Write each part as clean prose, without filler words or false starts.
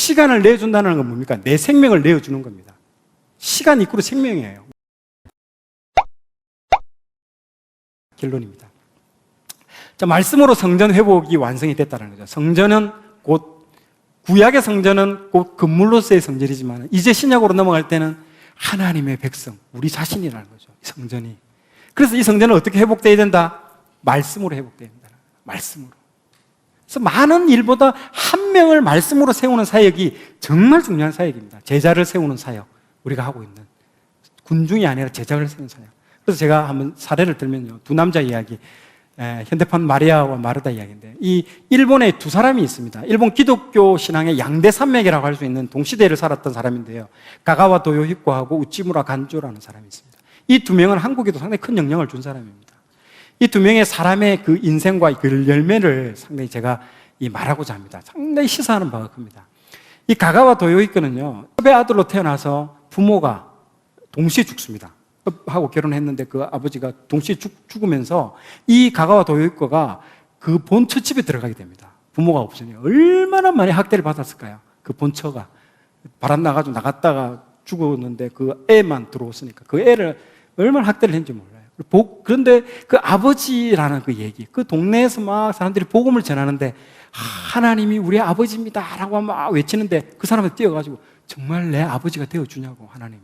시간을 내준다는 건 뭡니까? 내 생명을 내어주는 겁니다. 시간 이꾸로 생명이에요. 결론입니다. 자, 말씀으로 성전 회복이 완성이 됐다는 거죠. 성전은 곧 구약의 성전은 곧 건물로서의 성전이지만 이제 신약으로 넘어갈 때는 하나님의 백성, 우리 자신이라는 거죠. 이 성전이. 그래서 이 성전은 어떻게 회복돼야 된다? 말씀으로 회복돼야 된다. 말씀으로. 그래서 많은 일보다 한 명을 말씀으로 세우는 사역이 정말 중요한 사역입니다. 제자를 세우는 사역, 우리가 하고 있는 군중이 아니라 제자를 세우는 사역. 그래서 제가 한번 사례를 들면요, 두 남자 이야기, 현대판 마리아와 마르다 이야기인데, 이 일본에 두 사람이 있습니다. 일본 기독교 신앙의 양대 산맥이라고 할 수 있는 동시대를 살았던 사람인데요, 가가와 도요히코하고 우찌무라 간조라는 사람이 있습니다. 이 두 명은 한국에도 상당히 큰 영향을 준 사람입니다. 이 두 명의 사람의 그 인생과 그 열매를 상당히 제가 말하고자 합니다. 상당히 시사하는 바가 큽니다. 이 가가와 도요히코는요, 섭의 아들로 태어나서 부모가 동시에 죽습니다. 하고 결혼했는데 그 아버지가 동시에 죽으면서 이 가가와 도요히코가 그 본처 집에 들어가게 됩니다. 부모가 없으니 얼마나 많이 학대를 받았을까요? 그 본처가 바람 나가지고 나갔다가 죽었는데 그 애만 들어왔으니까 그 애를 얼마나 학대를 했는지 몰라요. 그런데 그 아버지라는 그 얘기, 그 동네에서 막 사람들이 복음을 전하는데 하나님이 우리 아버지입니다 라고 막 외치는데 그 사람이 뛰어가지고 정말 내 아버지가 되어주냐고, 하나님이.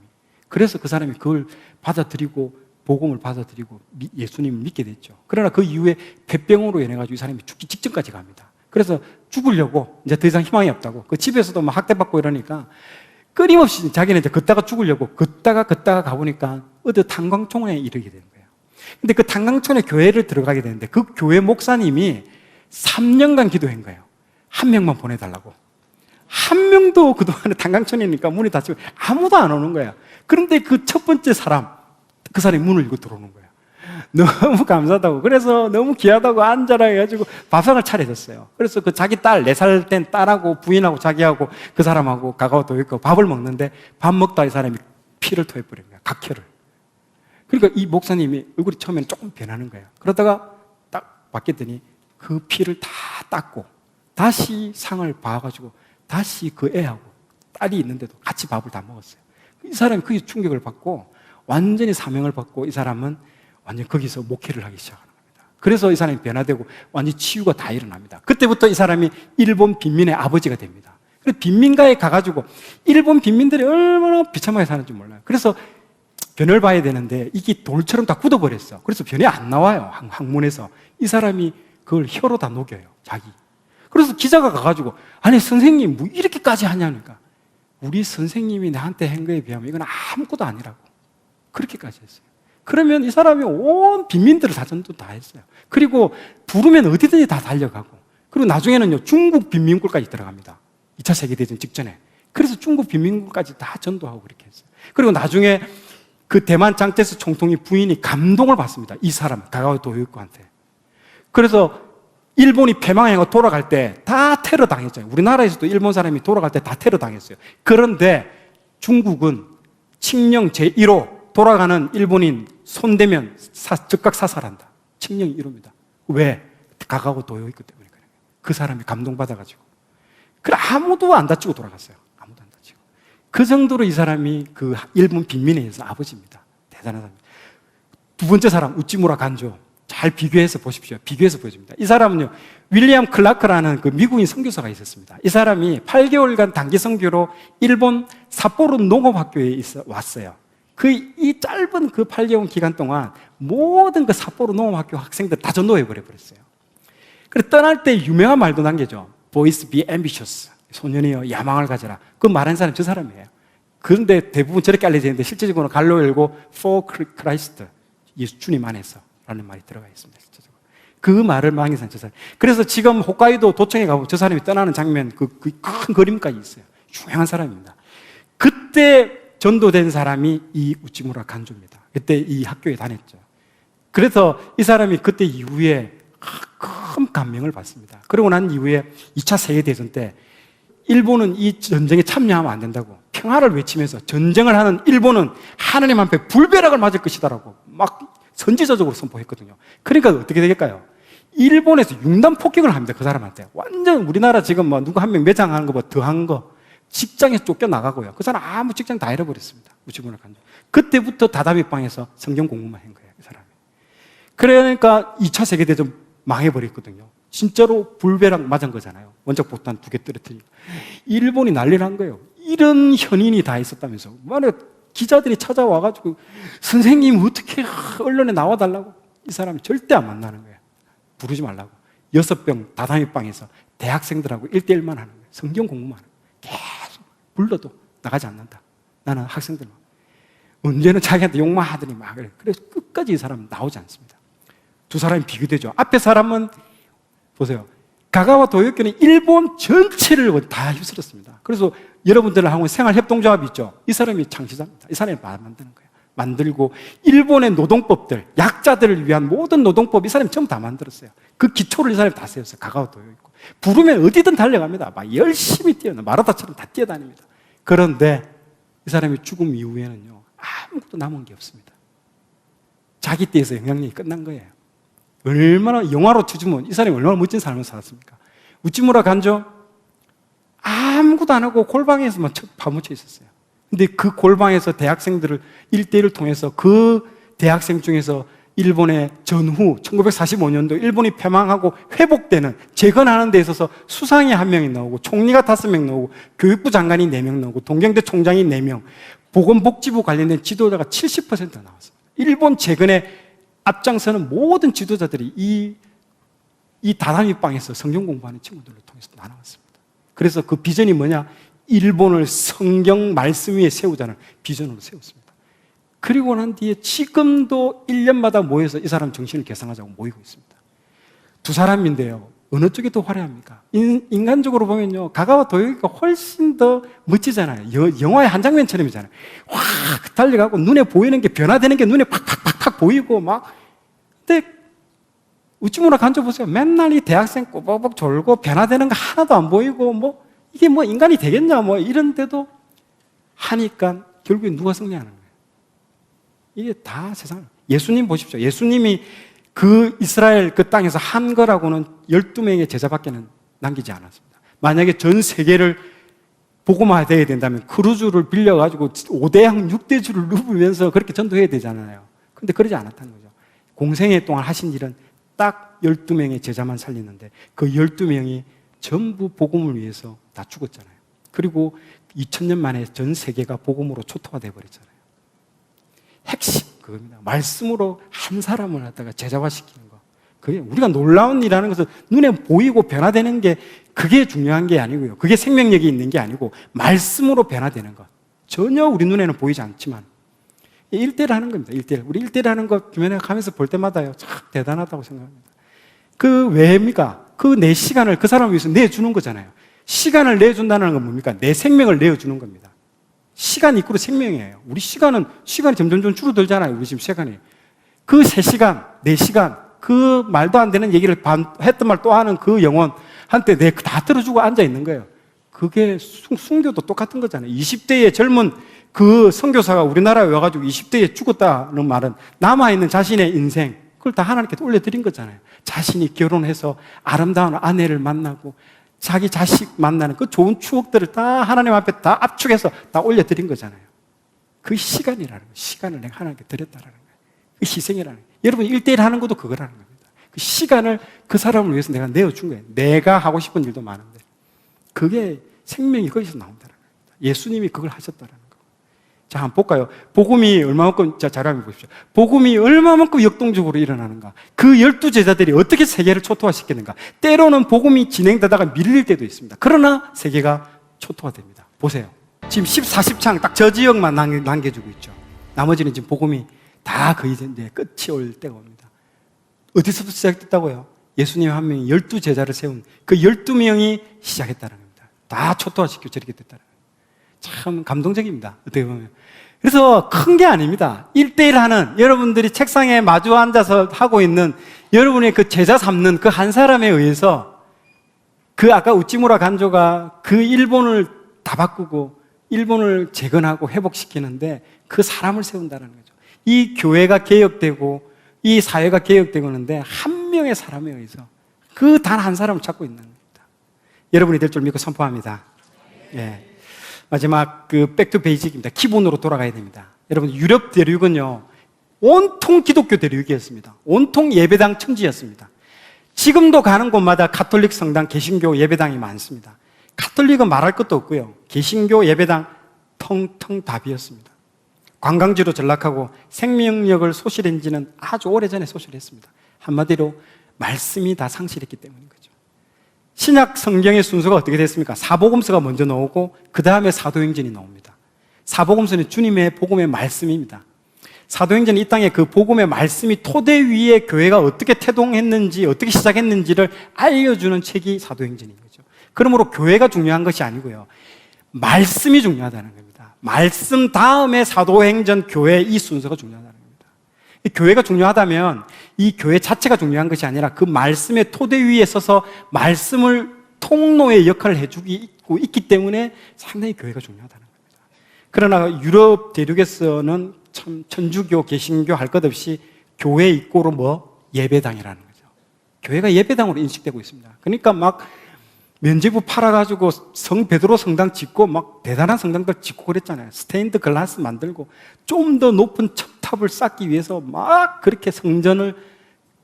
그래서 그 사람이 그걸 받아들이고 복음을 받아들이고 예수님을 믿게 됐죠. 그러나 그 이후에 폐병으로 인해가지고 이 사람이 죽기 직전까지 갑니다. 그래서 죽으려고 이제 더 이상 희망이 없다고, 그 집에서도 막 학대받고 이러니까 끊임없이 자기는 이제 걷다가 죽으려고 걷다가 가보니까 어디 탄광촌에 이르게 되는 거예요. 근데 그 탄광촌에 교회를 들어가게 되는데 그 교회 목사님이 3년간 기도한 거예요. 한 명만 보내달라고. 한 명도 그동안에 탄광촌이니까 문이 닫히고 아무도 안 오는 거야. 그런데 그 첫 번째 사람, 그 사람이 문을 열고 들어오는 거야. 너무 감사하다고, 그래서 너무 귀하다고 앉아라 해가지고 밥상을 차려줬어요. 그래서 그 자기 딸, 4살 된 딸하고 부인하고 자기하고 그 사람하고 가가와도 있고 밥을 먹는데 밥 먹다 이 사람이 피를 토해버린 거야. 각혈을. 그러니까 이 목사님이 얼굴이 처음에는 조금 변하는 거예요. 그러다가 딱 바뀌더니 그 피를 다 닦고 다시 상을 봐가지고 다시 그 애하고 딸이 있는데도 같이 밥을 다 먹었어요. 이 사람이 거기서 충격을 받고 완전히 사명을 받고 이 사람은 완전 거기서 목회를 하기 시작하는 겁니다. 그래서 이 사람이 변화되고 완전히 치유가 다 일어납니다. 그때부터 이 사람이 일본 빈민의 아버지가 됩니다. 그래서 빈민가에 가가지고 일본 빈민들이 얼마나 비참하게 사는지 몰라요. 그래서 변을 봐야 되는데 이게 돌처럼 다 굳어버렸어. 그래서 변이 안 나와요. 학문에서. 이 사람이 그걸 혀로 다 녹여요, 자기. 그래서 기자가 가가지고 아니 선생님 뭐 이렇게까지 하냐니까, 우리 선생님이 나한테 한 거에 비하면 이건 아무것도 아니라고, 그렇게까지 했어요. 그러면 이 사람이 온 빈민들을 다 전도 다 했어요. 그리고 부르면 어디든지 다 달려가고, 그리고 나중에는요 중국 빈민굴까지 들어갑니다. 2차 세계대전 직전에. 그래서 중국 빈민굴까지 다 전도하고 그렇게 했어요. 그리고 나중에 그 대만 장제스 총통이 부인이 감동을 받습니다. 이 사람 가가와 도요히코한테. 그래서 일본이 패망하고 돌아갈 때 다 테러 당했잖아요. 우리나라에서도 일본 사람이 돌아갈 때 다 테러 당했어요. 그런데 중국은 칙령 제1호 돌아가는 일본인 손대면 즉각 사살한다. 칙령이 이룹니다. 왜? 가가와 도요히코 때문에 그래요. 그 사람이 감동받아가지고. 그래 아무도 안 다치고 돌아갔어요. 아무도 안 다치고. 그 정도로 이 사람이 그 일본 빈민에 의해서 아버지입니다. 대단한 사람. 두 번째 사람 우찌무라 간조. 잘 비교해서 보십시오. 비교해서 보여줍니다. 이 사람은요, 윌리엄 클라크라는 그 미국인 선교사가 있었습니다. 이 사람이 8개월간 단기 선교로 일본 삿포로 농업학교에 왔어요. 이 짧은 그 8개월 기간 동안 모든 그 삿포로 농업학교 학생들 다 전도해버렸어요. 그래서 떠날 때 유명한 말도 남겨죠. Boys be ambitious. 소년이여 야망을 가져라. 그 말한 사람이 저 사람이에요. 그런데 대부분 저렇게 알려져 있는데 실제적으로는 갈로 열고 For Christ. 예수 주님 안에서 라는 말이 들어가 있습니다. 실제적으로. 그 말을 망해서 저 사람. 그래서 지금 홋카이도 도청에 가보면 저 사람이 떠나는 장면, 그 큰 그림까지 있어요. 유명한 사람입니다. 그때 전도된 사람이 이 우찌무라 간조입니다. 그때 이 학교에 다녔죠. 그래서 이 사람이 그때 이후에 큰 감명을 받습니다. 그러고 난 이후에 2차 세계대전 때 일본은 이 전쟁에 참여하면 안 된다고 평화를 외치면서 전쟁을 하는 일본은 하나님 앞에 불벼락을 맞을 것이다라고 막 선지자적으로 선포했거든요. 그러니까 어떻게 되겠까요? 일본에서 융단 폭격을 합니다. 그 사람한테. 완전 우리나라 지금 뭐 누구 한 명 매장하는 것보다 더한 거. 직장에서 쫓겨나가고요. 그 사람 아무 직장 다 잃어버렸습니다. 우체국으로 간죠. 그때부터 다다미방에서 성경 공부만 한 거예요, 그 사람이. 그러니까 2차 세계대전 망해버렸거든요. 진짜로 불벼락 맞은 거잖아요. 원적 폭탄 2개 떨어뜨리고. 일본이 난리를 한 거예요. 이런 현인이 다 있었다면서. 만약에 기자들이 찾아와가지고 선생님 어떻게 언론에 나와달라고. 이 사람이 절대 안 만나는 거예요. 부르지 말라고. 6병 다다미방에서 대학생들하고 1대1만 하는 거예요. 성경 공부만 하는 거예요. 계속 불러도 나가지 않는다. 나는 학생들만. 언제는 자기한테 욕만 하더니 막 그래. 그래서 끝까지 이 사람은 나오지 않습니다. 두 사람이 비교되죠. 앞에 사람은 보세요. 가가와 도요코는 일본 전체를 다 휩쓸었습니다. 그래서 여러분들은 하고 생활협동조합이 있죠. 이 사람이 창시자입니다. 이 사람이 만드는 거예요. 만들고 일본의 노동법들, 약자들을 위한 모든 노동법 이 사람이 전부 다 만들었어요. 그 기초를 이 사람이 다 세웠어요. 가가와 도요코. 부르면 어디든 달려갑니다. 막 열심히 뛰어요. 마라타처럼 다 뛰어다닙니다. 그런데 이 사람이 죽음 이후에는요, 아무것도 남은 게 없습니다. 자기 때에서 영향력이 끝난 거예요. 얼마나 영화로 치주면 이 사람이 얼마나 멋진 삶을 살았습니까? 우찌무라 간조 아무것도 안 하고 골방에서만 파묻혀 있었어요. 근데 그 골방에서 대학생들을 1대1을 통해서 그 대학생 중에서 일본의 전후 1945년도 일본이 패망하고 회복되는 재건하는 데 있어서 수상이 1명이 나오고 총리가 5명 나오고 교육부 장관이 4명 나오고 동경대 총장이 4명, 보건복지부 관련된 지도자가 70% 나왔어요. 일본 재건에 앞장서는 모든 지도자들이 이 다다미방에서 성경 공부하는 친구들을 통해서 나눠왔습니다. 그래서 그 비전이 뭐냐? 일본을 성경 말씀 위에 세우자는 비전으로 세웠습니다. 그리고 난 뒤에 지금도 1년마다 모여서 이 사람 정신을 개성하자고 모이고 있습니다. 두 사람인데요. 어느 쪽이 더 화려합니까? 인간적으로 보면요. 가가와 도요코가 훨씬 더 멋지잖아요. 영화의 한 장면처럼이잖아요. 확 달려가고 눈에 보이는 게 변화되는 게 눈에 팍팍팍팍 보이고 막. 근데 우찌무라 간조 보세요. 맨날 이 대학생 꼬박꼬박 졸고 변화되는 거 하나도 안 보이고 뭐 이게 뭐 인간이 되겠냐 뭐 이런데도 하니까 결국에 누가 승리하는 거예요? 이게 다 세상. 예수님 보십시오. 예수님이 그 이스라엘 그 땅에서 한 거라고는 12명의 제자밖에는 남기지 않았습니다. 만약에 전 세계를 복음화해야 된다면 크루즈를 빌려가지고 5대양 6대주를 누비면서 그렇게 전도해야 되잖아요. 근데 그러지 않았다는 거죠. 공생애 동안 하신 일은 딱 12명의 제자만 살리는데 그 12명이 전부 복음을 위해서 다 죽었잖아요. 그리고 2000년 만에 전 세계가 복음으로 초토화되어 버렸잖아요. 핵심 그겁니다. 말씀으로 한 사람을 갖다가 제자화시키는 거. 그게 우리가 놀라운 일이라는 것은 눈에 보이고 변화되는 게 그게 중요한 게 아니고요. 그게 생명력이 있는 게 아니고 말씀으로 변화되는 것. 전혀 우리 눈에는 보이지 않지만 1대1 하는 겁니다. 1대1. 우리 1대1 하는 거 주변에 가면서 볼 때마다요. 참 대단하다고 생각합니다. 그 왜입니까? 그 내 시간을 그 사람을 위해서 내주는 거잖아요. 시간을 내준다는 건 뭡니까? 내 생명을 내어주는 겁니다. 시간이 이꾸로 생명이에요. 우리 시간이 점점 줄어들잖아요. 우리 지금 시간이. 그 3시간, 4시간, 그 말도 안 되는 얘기를 했던 말 또 하는 그 영혼한테 다 들어주고 앉아 있는 거예요. 그게 순교도 똑같은 거잖아요. 20대의 젊은 그 선교사가 우리나라에 와가지고 20대에 죽었다는 말은 남아있는 자신의 인생, 그걸 다 하나님께 올려드린 거잖아요. 자신이 결혼해서 아름다운 아내를 만나고 자기 자식 만나는 그 좋은 추억들을 다 하나님 앞에 다 압축해서 다 올려드린 거잖아요. 그 시간이라는 거예요. 시간을 내가 하나님께 드렸다라는 거예요. 그 희생이라는 거예요. 여러분 1대1 하는 것도 그거라는 겁니다. 그 시간을 그 사람을 위해서 내가 내어준 거예요. 내가 하고 싶은 일도 많은데 그게 생명이 거기서 나온다는 겁니다. 예수님이 그걸 하셨다는 거예요. 자, 한번 볼까요? 복음이 얼마만큼, 자, 자료 한번 보십시오. 복음이 얼마만큼 역동적으로 일어나는가? 그 12제자들이 어떻게 세계를 초토화시키는가? 때로는 복음이 진행되다가 밀릴 때도 있습니다. 그러나 세계가 초토화됩니다. 보세요. 지금 14장 딱 저 지역만 남겨주고 있죠. 나머지는 지금 복음이 다 거의 이제 끝이 올 때가 옵니다. 어디서부터 시작됐다고요? 예수님 한 명이 12제자를 세운 그 12명이 시작했다는 겁니다. 다 초토화시키고 저렇게 됐다는 거예요. 참 감동적입니다. 어떻게 보면. 그래서 큰 게 아닙니다. 1대1 하는 여러분들이 책상에 마주 앉아서 하고 있는 여러분의 그 제자 삼는 그 한 사람에 의해서 그 아까 우찌무라 간조가 그 일본을 다 바꾸고 일본을 재건하고 회복시키는데 그 사람을 세운다는 거죠. 이 교회가 개혁되고 이 사회가 개혁되고 하는데 한 명의 사람에 의해서 그 단 한 사람을 찾고 있는 겁니다. 여러분이 될 줄 믿고 선포합니다. 예. 마지막 그 백투 베이직입니다. 기본으로 돌아가야 됩니다. 여러분, 유럽 대륙은요, 온통 기독교 대륙이었습니다. 온통 예배당 천지였습니다. 지금도 가는 곳마다 가톨릭 성당, 개신교 예배당이 많습니다. 가톨릭은 말할 것도 없고요. 개신교 예배당 텅텅 다 비었습니다. 관광지로 전락하고 생명력을 소실한 지는 아주 오래전에 소실했습니다. 한마디로 말씀이 다 상실했기 때문인 거죠. 신약 성경의 순서가 어떻게 됐습니까? 사복음서가 먼저 나오고 그 다음에 사도행전이 나옵니다. 사복음서는 주님의 복음의 말씀입니다. 사도행전은 이 땅에 그 복음의 말씀이 토대 위에 교회가 어떻게 태동했는지, 어떻게 시작했는지를 알려주는 책이 사도행전인 거죠. 그러므로 교회가 중요한 것이 아니고요, 말씀이 중요하다는 겁니다. 말씀 다음에 사도행전, 교회, 이 순서가 중요하다는 겁니다. 이 교회가 중요하다면 이 교회 자체가 중요한 것이 아니라 그 말씀의 토대 위에 서서 말씀을 통로의 역할을 해주고 있기 때문에 상당히 교회가 중요하다는 겁니다. 그러나 유럽 대륙에서는 참 천주교, 개신교 할 것 없이 교회 이꼬로 예배당이라는 거죠. 교회가 예배당으로 인식되고 있습니다. 그러니까 막 면제부 팔아가지고 성 베드로 성당 짓고 막 대단한 성당들 짓고 그랬잖아요. 스테인드 글라스 만들고 좀 더 높은 첩탑을 쌓기 위해서 막 그렇게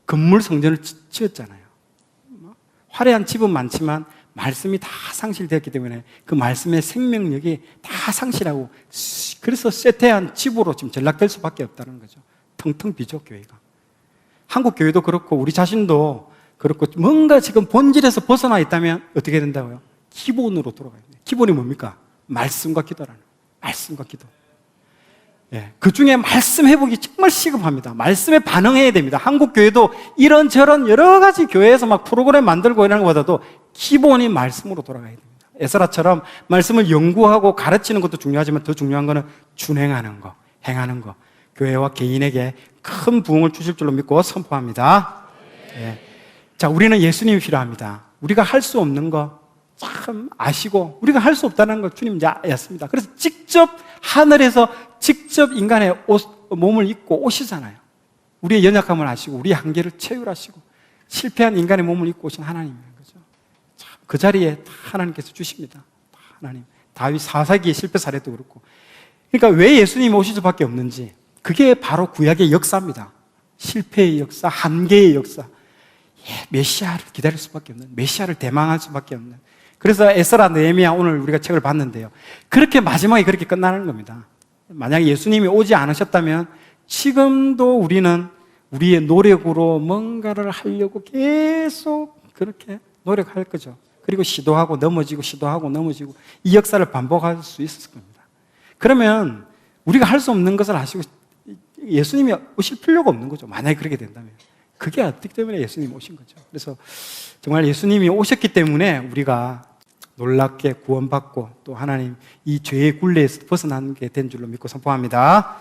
건물 성전을 지었잖아요. 화려한 집은 많지만 말씀이 다 상실되었기 때문에 그 말씀의 생명력이 다 상실하고, 그래서 쇠퇴한 집으로 지금 전락될 수밖에 없다는 거죠. 텅텅 비죠, 교회가. 한국 교회도 그렇고 우리 자신도 그렇고, 뭔가 지금 본질에서 벗어나 있다면 어떻게 된다고요? 기본으로 돌아가야 돼요. 기본이 뭡니까? 말씀과 기도라는 거예요. 말씀과 기도. 예, 그 중에 말씀 회복이 정말 시급합니다. 말씀에 반응해야 됩니다. 한국 교회도 이런저런 여러 가지 교회에서 막 프로그램 만들고 이런 것보다도 기본이 말씀으로 돌아가야 됩니다. 에스라처럼 말씀을 연구하고 가르치는 것도 중요하지만 더 중요한 거는 준행하는 거, 행하는 거. 교회와 개인에게 큰 부흥을 주실 줄로 믿고 선포합니다. 예. 자, 우리는 예수님이 필요합니다. 우리가 할 수 없는 거 참 아시고, 우리가 할 수 없다는 걸 주님 이제 아셨습니다. 그래서 직접 하늘에서 직접 인간의 몸을 입고 오시잖아요. 우리의 연약함을 아시고 우리의 한계를 채울하시고 실패한 인간의 몸을 입고 오신 하나님인 거죠. 참, 그 자리에 하나님께서 주십니다. 하나님. 다윗 사사기의 실패 사례도 그렇고. 그러니까 왜 예수님이 오실 수밖에 없는지, 그게 바로 구약의 역사입니다. 실패의 역사, 한계의 역사. 메시아를 기다릴 수밖에 없는, 메시아를 대망할 수밖에 없는. 그래서 에스라, 느헤미야, 오늘 우리가 책을 봤는데요, 그렇게 마지막에 그렇게 끝나는 겁니다. 만약에 예수님이 오지 않으셨다면 지금도 우리는 우리의 노력으로 뭔가를 하려고 계속 그렇게 노력할 거죠. 그리고 시도하고 넘어지고 시도하고 넘어지고 이 역사를 반복할 수 있을 겁니다. 그러면 우리가 할 수 없는 것을 하시고 예수님이 오실 필요가 없는 거죠. 만약에 그렇게 된다면. 그게 없기 때문에 예수님이 오신 거죠. 그래서 정말 예수님이 오셨기 때문에 우리가 놀랍게 구원받고 또 하나님 이 죄의 굴레에서 벗어나게 된 줄로 믿고 선포합니다.